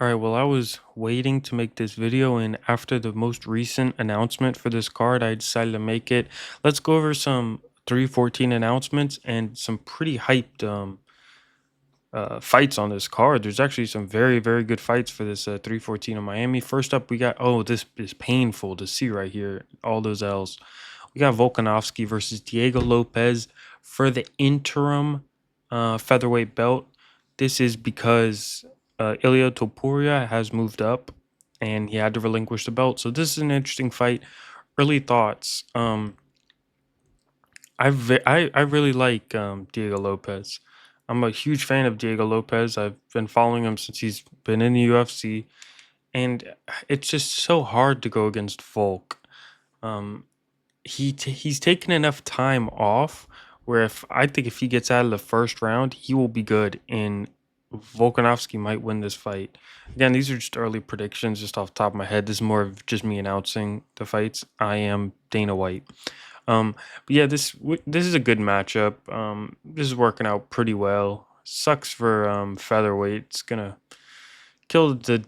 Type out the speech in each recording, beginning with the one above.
All right, well, I was waiting to make this video, and after the most recent announcement for this card, I decided to make it. Let's go over some 314 announcements and some pretty hyped fights on this card. There's actually some very, very good fights for this 314 in Miami. First up, we got, oh, this is painful to see right here, all those L's. We got Volkanovski versus Diego Lopes for the interim featherweight belt. This is because Ilia Topuria has moved up and he had to relinquish the belt. So this is an interesting fight. Early thoughts. I really like Diego Lopes. I'm a huge fan of Diego Lopes. I've been following him since he's been in the UFC, and it's just so hard to go against Volk. Um, he's taken enough time off where if I think if he gets out of the first round, he will be good. And Volkanovski might win this fight. Again, these are just early predictions, just off the top of my head. This is more of just me announcing the fights. I am Dana White. But yeah, this is a good matchup. This is working out pretty well. Sucks for featherweight. It's gonna kill the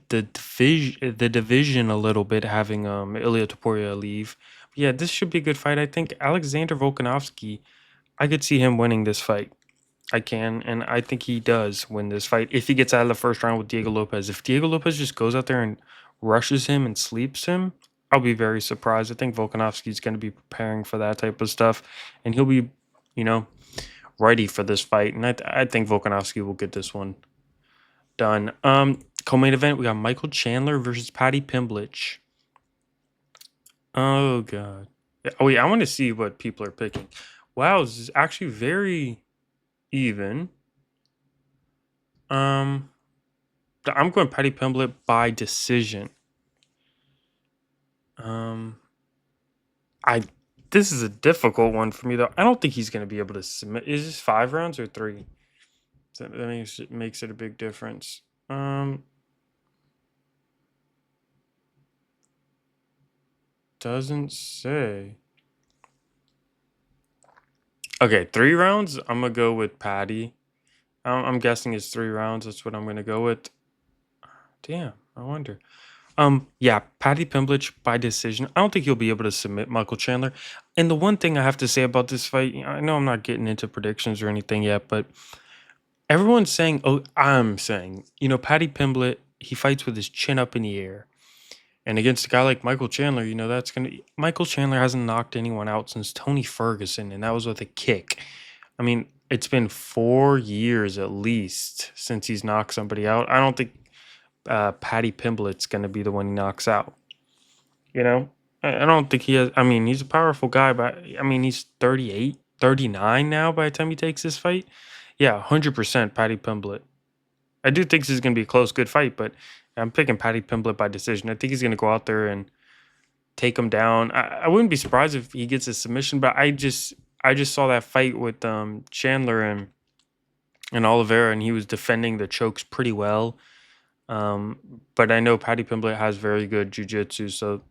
division a little bit having Ilia Topuria leave. But yeah, this should be a good fight. I think Alexander Volkanovski, I could see him winning this fight. I can, and I think he does win this fight if he gets out of the first round with Diego Lopes. If Diego Lopes just goes out there and rushes him and sleeps him, I'll be very surprised. I think Volkanovski is going to be preparing for that type of stuff, and he'll be, you know, ready for this fight. And I think Volkanovski will get this one done. Co-main event, we got Michael Chandler versus Paddy Pimblett. Oh god. Oh yeah, I want to see what people are picking. Wow, this is actually very even. I'm going Paddy Pimblett by decision. Um, I this is a difficult one for me though. I don't think he's going to be able to submit. Is this 5 rounds or 3? That makes it a big difference. Doesn't say. Okay, 3 rounds. I'm gonna go with Paddy. I'm guessing it's 3 rounds. That's what I'm gonna go with. Damn, I wonder. Yeah, Paddy Pimblett by decision. I don't think he'll be able to submit Michael Chandler. And the one thing I have to say about this fight, I know I'm not getting into predictions or anything yet, but everyone's saying, oh, I'm saying, Paddy Pimblett, he fights with his chin up in the air. And against a guy like Michael Chandler, Michael Chandler hasn't knocked anyone out since Tony Ferguson, and that was with a kick. I mean, it's been 4 years at least since he's knocked somebody out. I don't think Paddy Pimblett's going to be the one he knocks out. I don't think he has. I mean, he's a powerful guy, but I mean, he's 38, 39 now by the time he takes this fight. Yeah, 100% Paddy Pimblett. I do think this is going to be a close, good fight, but I'm picking Paddy Pimblett by decision. I think he's going to go out there and take him down. I wouldn't be surprised if he gets a submission, but I just saw that fight with Chandler and Oliveira, and he was defending the chokes pretty well. But I know Paddy Pimblett has very good jiu-jitsu, so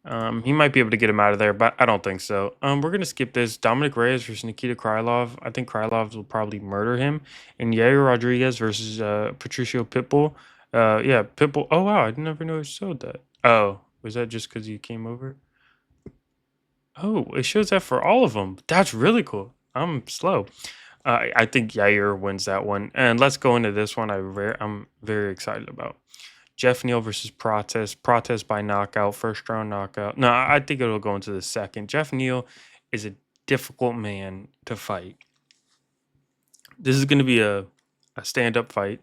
he might be able to get him out of there, but I don't think so. We're gonna skip this. Dominic Reyes versus Nikita Krylov. I think Krylov will probably murder him. And Yair Rodriguez versus Patricio Pitbull. Yeah, Pitbull. Oh wow, I never know it showed that. Oh, was that just because you came over? Oh, it shows that for all of them. That's really cool. I'm slow. I think Yair wins that one. And let's go into this one. I'm very excited about. Jeff Neal versus Protest. Protest by knockout, first round knockout. No, I think it'll go into the second. Jeff Neal is a difficult man to fight. This is going to be a stand up fight.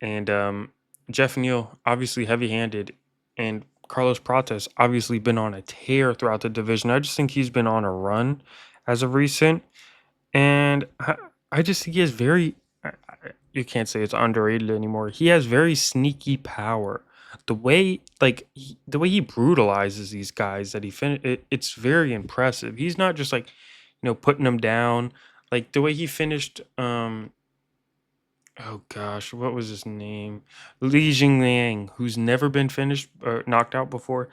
And Jeff Neal, obviously heavy handed. And Carlos Protest, obviously been on a tear throughout the division. I just think he's been on a run as of recent. And I just think he has very, you can't say it's underrated anymore. He has very sneaky power. The way he brutalizes these guys that it's very impressive. He's not just like, putting them down. Like the way he finished, oh gosh, what was his name? Li Jingliang, who's never been finished or knocked out before.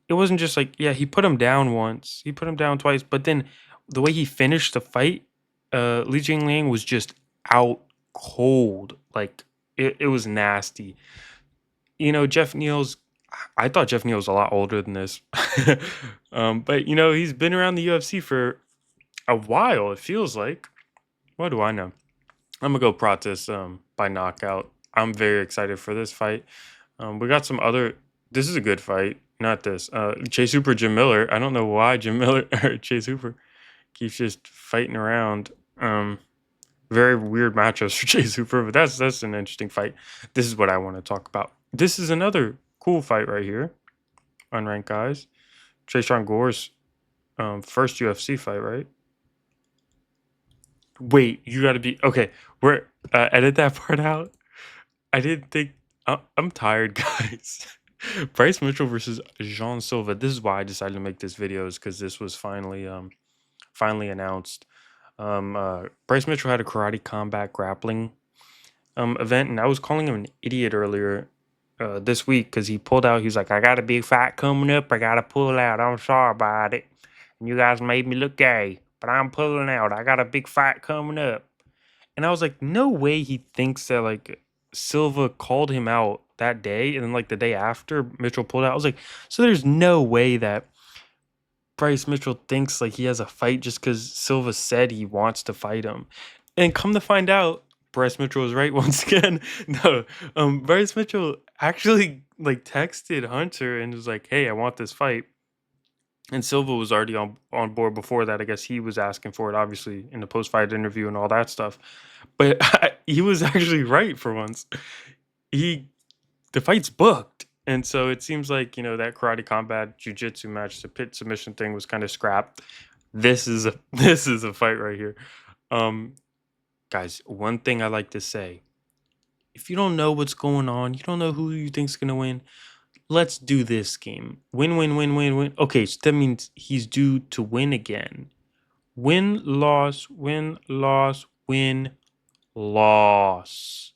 It wasn't just like, yeah, he put him down once, he put him down twice, but then the way he finished the fight, Li Jingliang was just out cold. Like it was nasty. Jeff Neal's. I thought Jeff Neal was a lot older than this, but he's been around the UFC for a while. It feels like. What do I know? I'm gonna go Pratis by knockout. I'm very excited for this fight. We got some other. This is a good fight. Not this. Chase Hooper, Jim Miller. I don't know why Jim Miller or Chase Hooper keeps just fighting around. Very weird matchups for Chase Hooper, but that's an interesting fight. This is what I want to talk about. This is another cool fight right here. Unranked guys. Trayshawn Gore's first UFC fight, right? Wait, you got to be okay. We're edit that part out. I didn't think. I'm tired, guys. Bryce Mitchell versus Jean Silva. This is why I decided to make this video, is because this was finally announced. Bryce Mitchell had a karate combat grappling event, and I was calling him an idiot earlier this week because he pulled out. He's like, "I got a big fight coming up. I gotta pull out. I'm sorry about it. And you guys made me look gay, but I'm pulling out. I got a big fight coming up." And I was like, no way he thinks that like Silva called him out that day, and then like the day after Mitchell pulled out. I was like, so there's no way that Bryce Mitchell thinks like he has a fight just because Silva said he wants to fight him. And come to find out, Bryce Mitchell was right once again. No, Bryce Mitchell actually like texted Hunter and was like, "Hey, I want this fight." And Silva was already on board before that. I guess he was asking for it, obviously, in the post-fight interview and all that stuff. But he was actually right for once. The fight's booked. And so it seems like, that karate combat jiu-jitsu match, the pit submission thing was kind of scrapped. This is a fight right here. Guys, one thing I like to say, if you don't know what's going on, you don't know who you think's going to win, let's do this game. Win, win, win, win, win. Okay, so that means he's due to win again. Win, loss, win, loss, win, loss.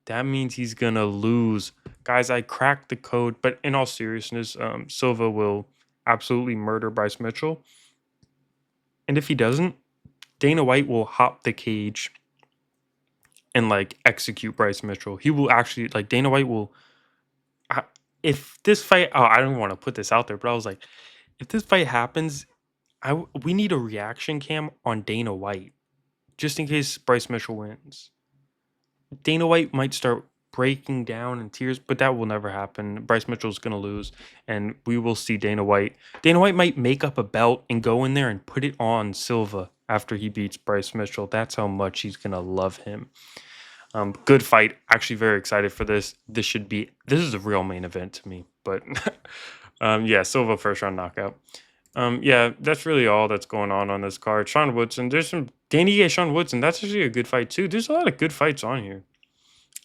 That means he's going to lose. Guys, I cracked the code, but in all seriousness, Silva will absolutely murder Bryce Mitchell. And if he doesn't, Dana White will hop the cage and like execute Bryce Mitchell. He will actually, like, Dana White will, if this fight, I don't want to put this out there, but I was like, if this fight happens, we need a reaction cam on Dana White, just in case Bryce Mitchell wins. Dana White might start breaking down in tears, but that will never happen. Bryce Mitchell's going to lose, and we will see Dana White. Dana White might make up a belt and go in there and put it on Silva after he beats Bryce Mitchell. That's how much he's going to love him. Good fight. Actually very excited for this. This is a real main event to me, but yeah, Silva first round knockout. Yeah, that's really all that's going on this card. Sean Woodson, there's some Danny Sean Woodson. That's actually a good fight too. There's a lot of good fights on here.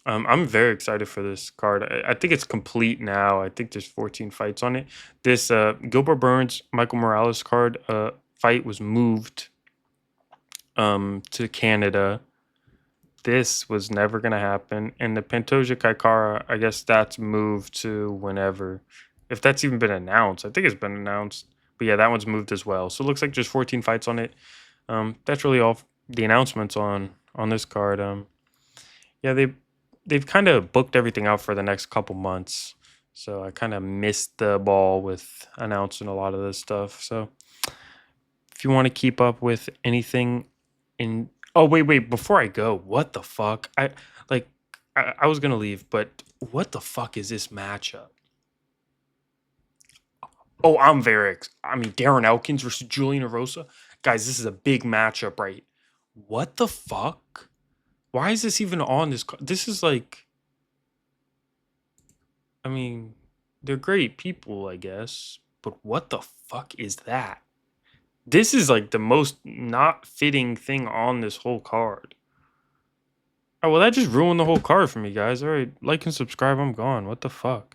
I'm very excited for this card. I think it's complete now. I think there's 14 fights on it. This Gilbert Burns, Michael Morales card fight was moved to Canada. This was never going to happen. And the Pantoja Kaikara, I guess that's moved to whenever. If that's even been announced. I think it's been announced. But yeah, that one's moved as well. So it looks like just 14 fights on it. That's really all the announcements on this card. Yeah, they've kind of booked everything out for the next couple months. So I kind of missed the ball with announcing a lot of this stuff. So if you want to keep up with anything in... Oh, wait, before I go, what the fuck? I was going to leave, but what the fuck is this matchup? Oh, Darren Elkins versus Julian Erosa. Guys, this is a big matchup, right? What the fuck? Why is this even on this? This is like... they're great people, I guess. But what the fuck is that? This is like the most not fitting thing on this whole card. Oh, well, that just ruined the whole card for me, guys. All right, like and subscribe. I'm gone. What the fuck?